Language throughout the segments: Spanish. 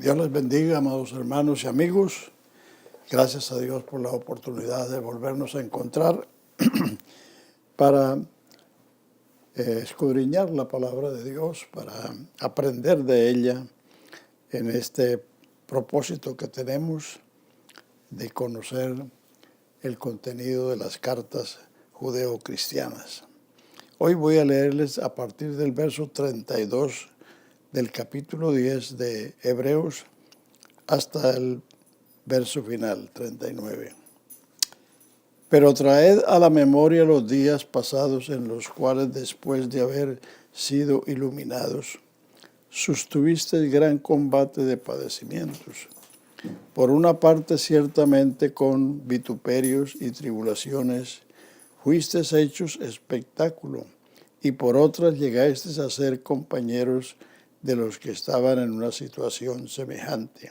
Dios les bendiga, amados hermanos y amigos. Gracias a Dios por la oportunidad de volvernos a encontrar para escudriñar la palabra de Dios, para aprender de ella en este propósito que tenemos de conocer el contenido de las cartas judeocristianas. Hoy voy a leerles a partir del verso 32 del capítulo 10 de Hebreos hasta el verso final, 39. Pero traed a la memoria los días pasados en los cuales, después de haber sido iluminados, sostuvisteis gran combate de padecimientos. Por una parte, ciertamente con vituperios y tribulaciones, fuisteis hechos espectáculo, y por otras llegasteis a ser compañeros de los que estaban en una situación semejante.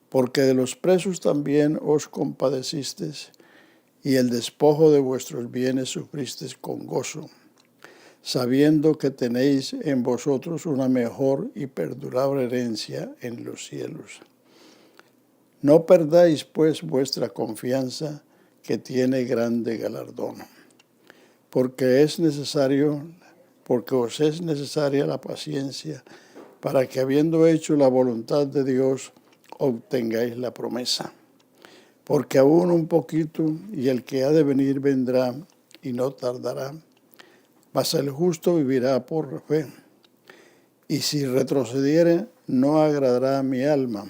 Porque de los presos también os compadecisteis, y el despojo de vuestros bienes sufristeis con gozo, sabiendo que tenéis en vosotros una mejor y perdurable herencia en los cielos. No perdáis, pues, vuestra confianza, que tiene grande galardón, porque os es necesaria la paciencia, para que, habiendo hecho la voluntad de Dios, obtengáis la promesa. Porque aún un poquito, y el que ha de venir vendrá, y no tardará, mas el justo vivirá por fe. Y si retrocediere, no agradará a mi alma.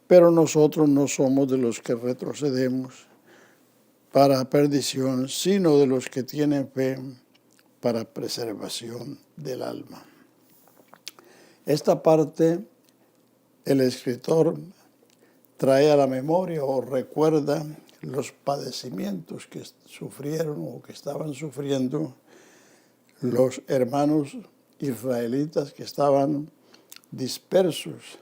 Pero nosotros no somos de los que retrocedemos para perdición, sino de los que tienen fe para preservación del alma. Esta parte, el escritor trae a la memoria o recuerda los padecimientos que sufrieron o que estaban sufriendo los hermanos israelitas que estaban dispersos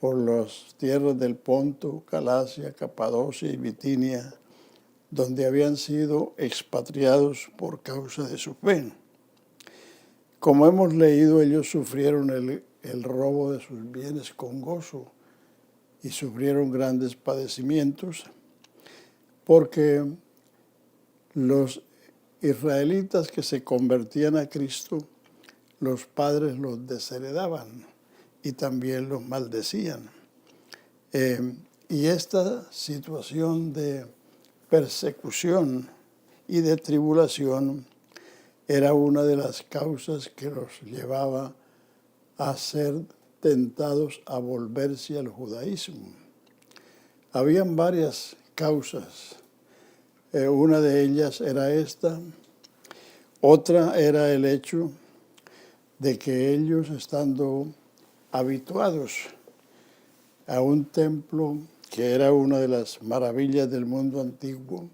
por las tierras del Ponto, Galacia, Capadocia y Bitinia, donde habían sido expatriados por causa de su fe. Como hemos leído, ellos sufrieron el robo de sus bienes con gozo y sufrieron grandes padecimientos porque los israelitas que se convertían a Cristo, los padres los desheredaban y también los maldecían. Y esta situación de persecución y de tribulación era una de las causas que los llevaba a ser tentados a volverse al judaísmo. Habían varias causas. Una de ellas era esta. Otra era el hecho de que ellos, estando habituados a un templo que era una de las maravillas del mundo antiguo,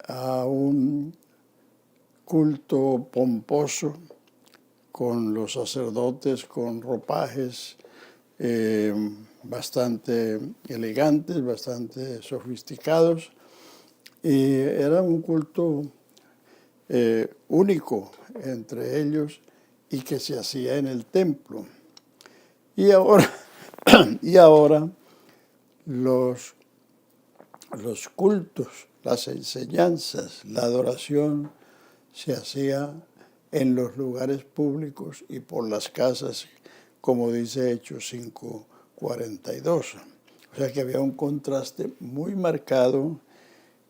a un culto pomposo con los sacerdotes con ropajes bastante elegantes, bastante sofisticados, y era un culto único entre ellos y que se hacía en el templo. Y ahora los cultos, las enseñanzas, la adoración se hacía en los lugares públicos y por las casas, como dice Hechos 5:42. O sea que había un contraste muy marcado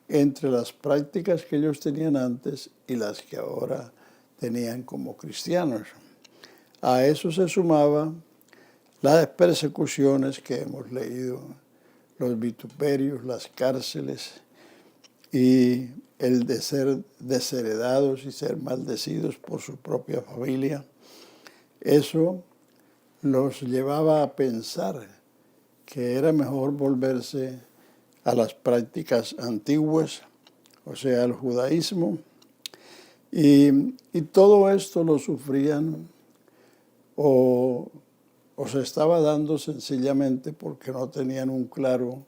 entre las prácticas que ellos tenían antes y las que ahora tenían como cristianos. A eso se sumaba las persecuciones que hemos leído, los vituperios, las cárceles y el de ser desheredados y ser maldecidos por su propia familia. Eso los llevaba a pensar que era mejor volverse a las prácticas antiguas, o sea, al judaísmo, y todo esto lo sufrían o se estaba dando sencillamente porque no tenían un claro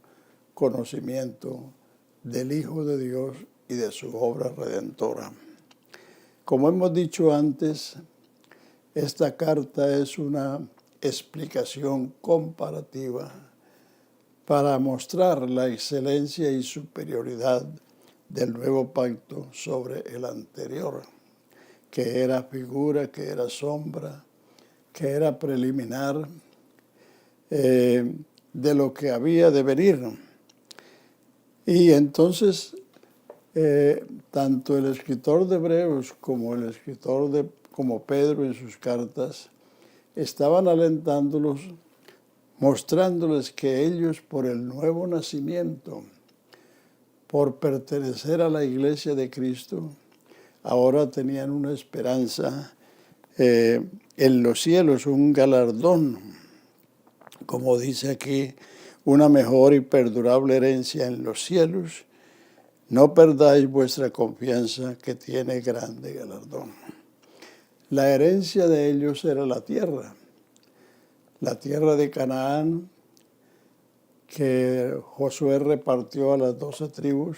conocimiento del Hijo de Dios y de su obra redentora. Como hemos dicho antes, esta carta es una explicación comparativa para mostrar la excelencia y superioridad del nuevo pacto sobre el anterior, que era figura, que era sombra, que era preliminar de lo que había de venir. Y entonces, tanto el escritor de Hebreos como Pedro en sus cartas, estaban alentándolos, mostrándoles que ellos, por el nuevo nacimiento, por pertenecer a la iglesia de Cristo, ahora tenían una esperanza en los cielos, un galardón, como dice aquí, una mejor y perdurable herencia en los cielos. No perdáis vuestra confianza, que tiene grande galardón. La herencia de ellos era la tierra de Canaán, que Josué repartió a las 12 tribus,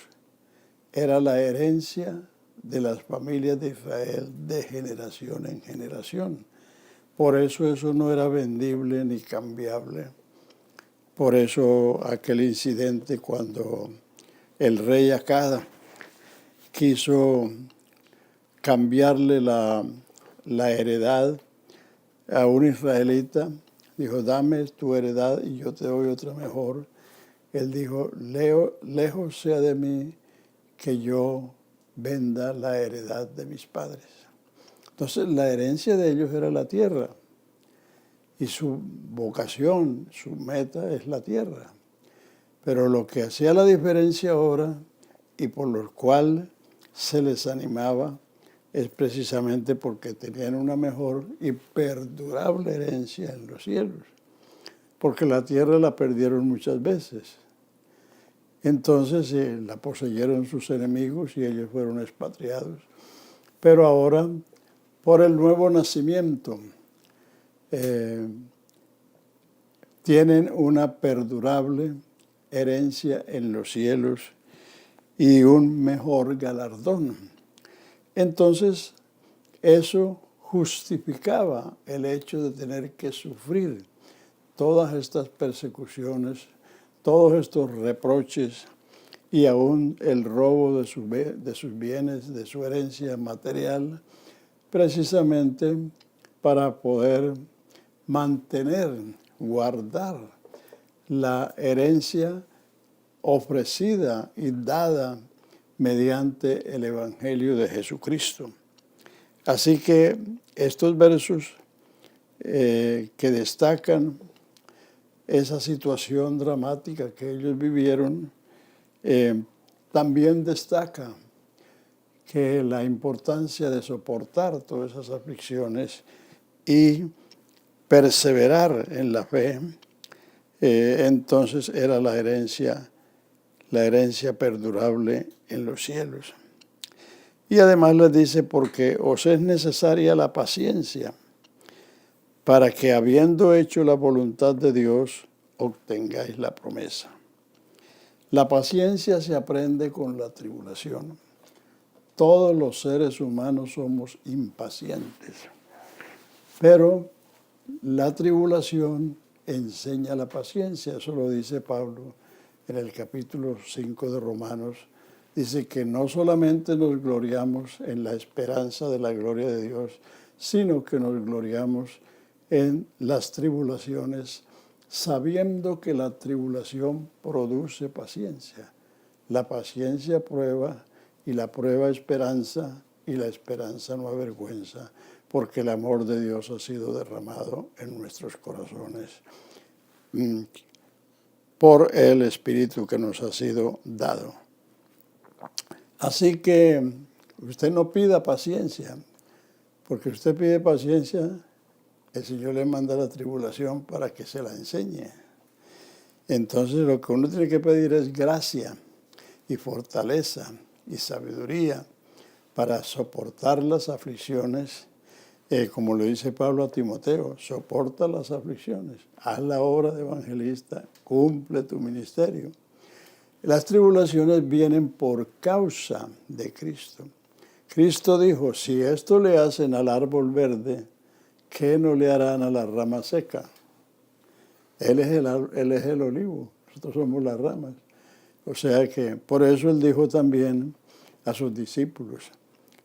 era la herencia de las familias de Israel de generación en generación. Por eso no era vendible ni cambiable. Por eso aquel incidente cuando el rey Acaz quiso cambiarle la heredad a un israelita, dijo, dame tu heredad y yo te doy otra mejor. Él dijo, lejos sea de mí que yo venda la heredad de mis padres. Entonces la herencia de ellos era la tierra y su vocación, su meta es la tierra. Pero lo que hacía la diferencia ahora y por lo cual se les animaba es precisamente porque tenían una mejor y perdurable herencia en los cielos, porque la tierra la perdieron muchas veces. Entonces la poseyeron sus enemigos y ellos fueron expatriados. Pero ahora, por el nuevo nacimiento, tienen una perdurable herencia en los cielos y un mejor galardón. Entonces, eso justificaba el hecho de tener que sufrir todas estas persecuciones, todos estos reproches y aún el robo de sus bienes, de su herencia material, precisamente para poder mantener, guardar la herencia ofrecida y dada mediante el Evangelio de Jesucristo. Así que estos versos que destacan esa situación dramática que ellos vivieron, también destaca que la importancia de soportar todas esas aflicciones y perseverar en la fe, entonces era la herencia perdurable en los cielos. Y además les dice, porque os es necesaria la paciencia, para que habiendo hecho la voluntad de Dios, obtengáis la promesa. La paciencia se aprende con la tribulación. Todos los seres humanos somos impacientes, pero la tribulación enseña la paciencia. Eso lo dice Pablo en el capítulo 5 de Romanos. Dice que no solamente nos gloriamos en la esperanza de la gloria de Dios, sino que nos gloriamos en las tribulaciones, sabiendo que la tribulación produce paciencia. La paciencia prueba, y la prueba esperanza, y la esperanza no avergüenza, porque el amor de Dios ha sido derramado en nuestros corazones por el Espíritu que nos ha sido dado. Así que usted no pida paciencia, porque usted pide paciencia, el Señor le manda la tribulación para que se la enseñe. Entonces lo que uno tiene que pedir es gracia y fortaleza y sabiduría para soportar las aflicciones, como le dice Pablo a Timoteo, soporta las aflicciones, haz la obra de evangelista, cumple tu ministerio. Las tribulaciones vienen por causa de Cristo. Cristo dijo, si esto le hacen al árbol verde, ¿qué no le harán a la rama seca? Él es el olivo, nosotros somos las ramas. O sea que por eso Él dijo también a sus discípulos,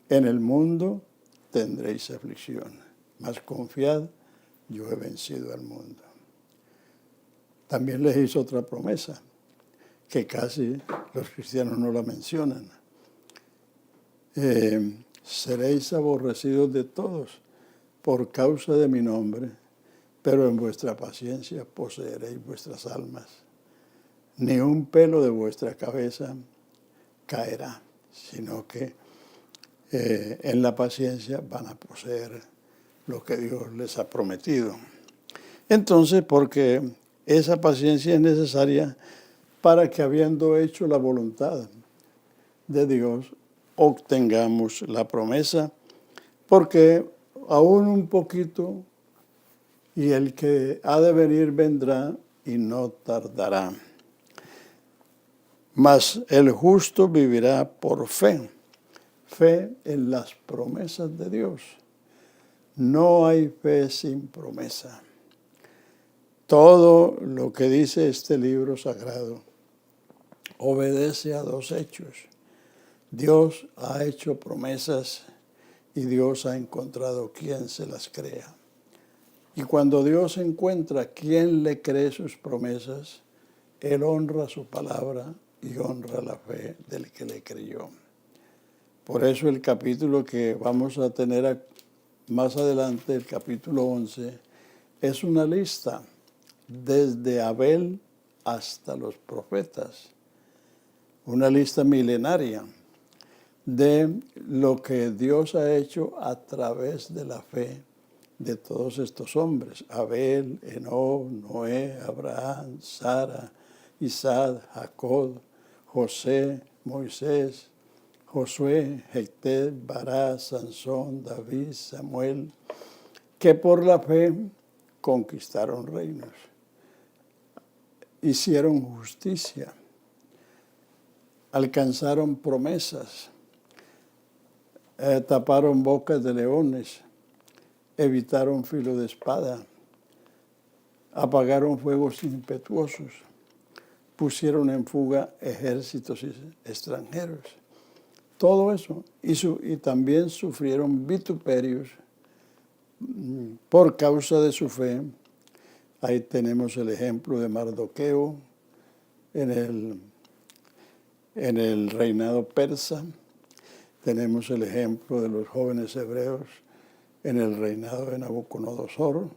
en el mundo tendréis aflicción, mas confiad, yo he vencido al mundo. También les hizo otra promesa, que casi los cristianos no la mencionan. Seréis aborrecidos de todos por causa de mi nombre, pero en vuestra paciencia poseeréis vuestras almas. Ni un pelo de vuestra cabeza caerá, sino que en la paciencia van a poseer lo que Dios les ha prometido. Entonces, porque esa paciencia es necesaria para que, habiendo hecho la voluntad de Dios, obtengamos la promesa, porque aún un poquito y el que ha de venir vendrá y no tardará. Mas el justo vivirá por fe, fe en las promesas de Dios. No hay fe sin promesa. Todo lo que dice este libro sagrado obedece a dos hechos. Dios ha hecho promesas y Dios ha encontrado quien se las crea. Y cuando Dios encuentra quien le cree sus promesas, Él honra su palabra y honra la fe del que le creyó. Por eso el capítulo que vamos a tener más adelante, el capítulo 11, es una lista desde Abel hasta los profetas, una lista milenaria de lo que Dios ha hecho a través de la fe de todos estos hombres: Abel, Enoc, Noé, Abraham, Sara, Isaac, Jacob, José, Moisés, Josué, Jefté, Bará, Sansón, David, Samuel, que por la fe conquistaron reinos, hicieron justicia, alcanzaron promesas, taparon bocas de leones, evitaron filo de espada, apagaron fuegos impetuosos, pusieron en fuga ejércitos extranjeros. Todo eso, y también sufrieron vituperios por causa de su fe. Ahí tenemos el ejemplo de Mardoqueo en el reinado persa. Tenemos el ejemplo de los jóvenes hebreos en el reinado de Nabucodonosor,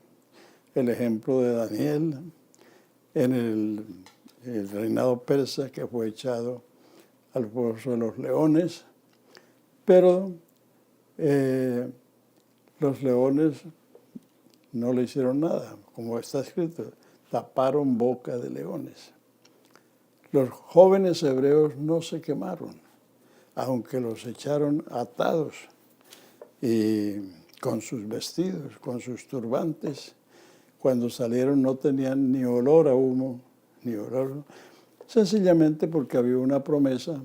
el ejemplo de Daniel en el reinado persa, que fue echado al foso de los leones. Pero los leones no le hicieron nada, como está escrito, taparon boca de leones. Los jóvenes hebreos no se quemaron, aunque los echaron atados y con sus vestidos, con sus turbantes. Cuando salieron no tenían ni olor a humo, ni olor, sencillamente porque había una promesa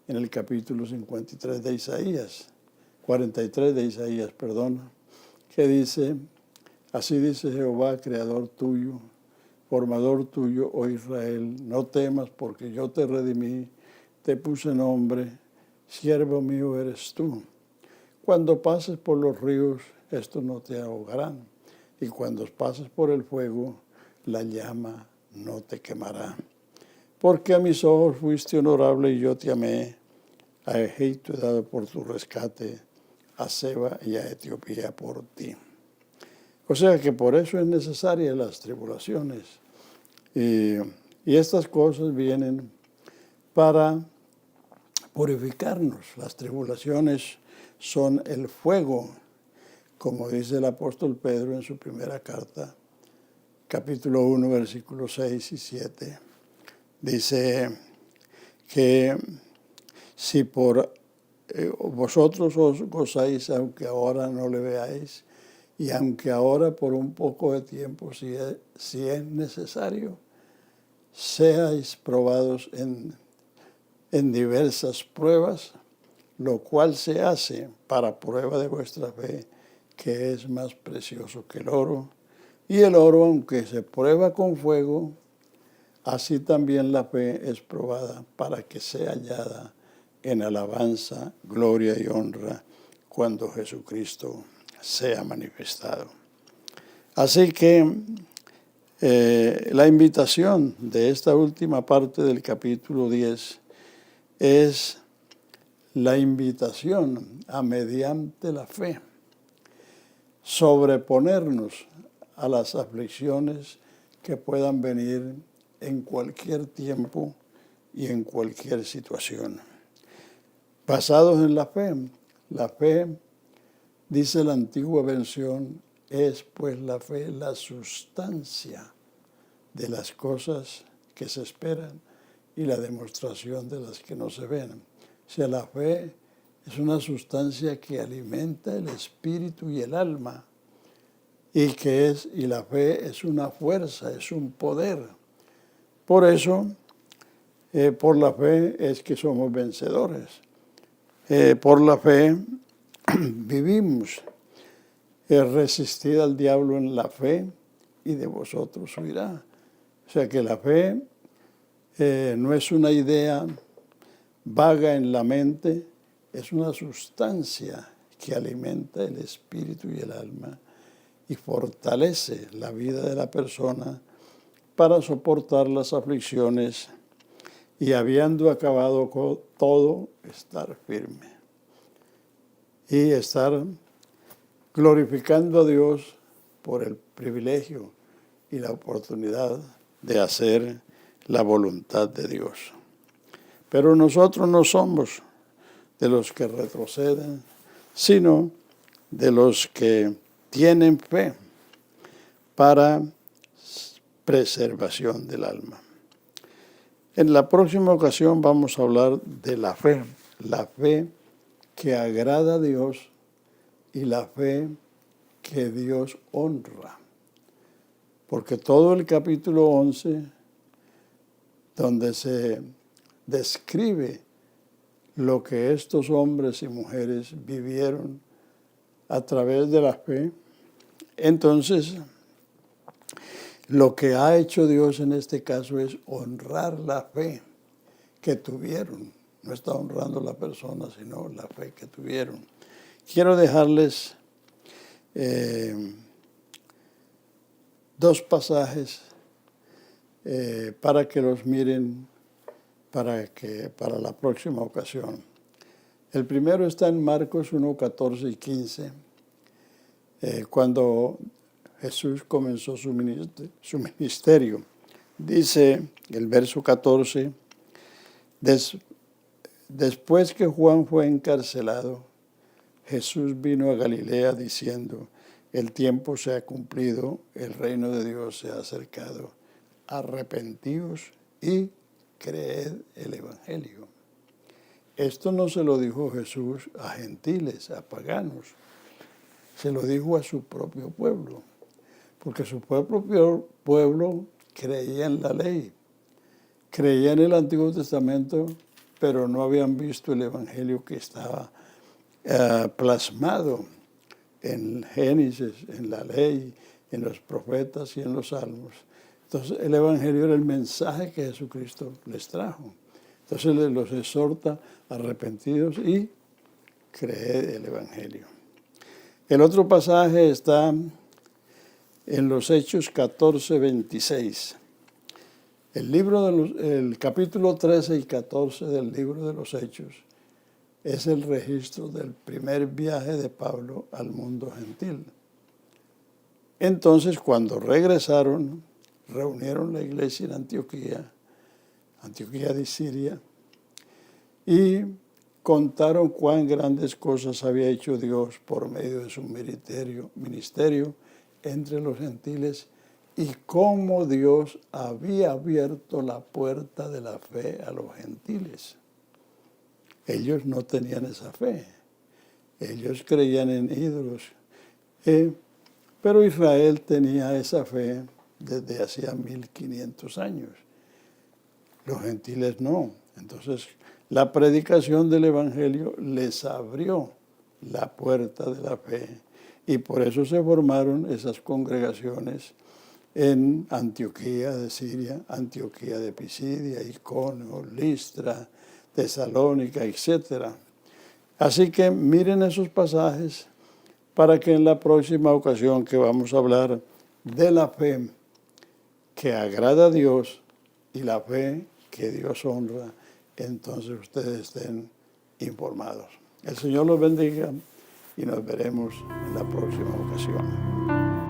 en el capítulo 43 de Isaías, 43 de Isaías, que dice: así dice Jehová, creador tuyo, formador tuyo, oh Israel, no temas porque yo te redimí, te puse nombre, siervo mío eres tú. Cuando pases por los ríos, estos no te ahogarán, y cuando pases por el fuego, la llama no te quemará. Porque a mis ojos fuiste honorable y yo te amé. A Egipto he dado por tu rescate, a Seba y a Etiopía por ti. O sea que por eso es necesaria las tribulaciones. Y estas cosas vienen para purificarnos. Las tribulaciones son el fuego, como dice el apóstol Pedro en su primera carta, capítulo 1, versículos 6 y 7. Dice que si por vosotros os gozáis, aunque ahora no le veáis, y aunque ahora por un poco de tiempo, si es necesario, seáis probados en diversas pruebas, lo cual se hace para prueba de vuestra fe, que es más precioso que el oro, Y el oro, aunque se prueba con fuego, así también la fe es probada para que sea hallada en alabanza, gloria y honra cuando Jesucristo sea manifestado. Así que la invitación de esta última parte del capítulo 10 es la invitación a, mediante la fe, sobreponernos a las aflicciones que puedan venir en cualquier tiempo y en cualquier situación. Basados en la fe, dice la antigua versión, es pues la fe la sustancia de las cosas que se esperan y la demostración de las que no se ven. O sea, la fe es una sustancia que alimenta el espíritu y el alma, y la fe es una fuerza, es un poder. Por eso, por la fe es que somos vencedores. Por la fe vivimos. Resistid al diablo en la fe y de vosotros huirá. O sea que la fe no es una idea vaga en la mente, es una sustancia que alimenta el espíritu y el alma y fortalece la vida de la persona para soportar las aflicciones y, habiendo acabado con todo, estar firme y estar glorificando a Dios por el privilegio y la oportunidad de hacer la voluntad de Dios. Pero nosotros no somos de los que retroceden, sino de los que tienen fe para preservación del alma. En la próxima ocasión vamos a hablar de la fe que agrada a Dios y la fe que Dios honra. Porque todo el capítulo 11, donde se describe lo que estos hombres y mujeres vivieron a través de la fe, entonces lo que ha hecho Dios en este caso es honrar la fe que tuvieron. No está honrando la persona, sino la fe que tuvieron. Quiero dejarles dos pasajes para que los miren para la próxima ocasión. El primero está en Marcos 1, 14 y 15, cuando Jesús comenzó su ministerio. Dice el verso 14, después que Juan fue encarcelado, Jesús vino a Galilea diciendo, el tiempo se ha cumplido, el reino de Dios se ha acercado, arrepentíos y creed el evangelio. Esto no se lo dijo Jesús a gentiles, a paganos, se lo dijo a su propio pueblo, porque su propio pueblo creía en la ley, creía en el Antiguo Testamento, pero no habían visto el evangelio que estaba plasmado en Génesis, en la ley, en los profetas y en los salmos. Entonces el evangelio era el mensaje que Jesucristo les trajo. Entonces los exhorta arrepentidos y creed el evangelio. El otro pasaje está en los Hechos 14, 26. El capítulo 13 y 14 del libro de los Hechos es el registro del primer viaje de Pablo al mundo gentil. Entonces, cuando regresaron, reunieron la iglesia en Antioquía de Siria, y contaron cuán grandes cosas había hecho Dios por medio de su ministerio entre los gentiles y cómo Dios había abierto la puerta de la fe a los gentiles. Ellos no tenían esa fe. Ellos creían en ídolos. Pero Israel tenía esa fe desde hacía 1500 años. Los gentiles no. Entonces, la predicación del evangelio les abrió la puerta de la fe Y por eso se formaron esas congregaciones en Antioquía de Siria, Antioquía de Pisidia, Iconio, Listra, Tesalónica, etc. Así que miren esos pasajes para que en la próxima ocasión que vamos a hablar de la fe que agrada a Dios y la fe que Dios honra, entonces ustedes estén informados. El Señor los bendiga y nos veremos en la próxima ocasión.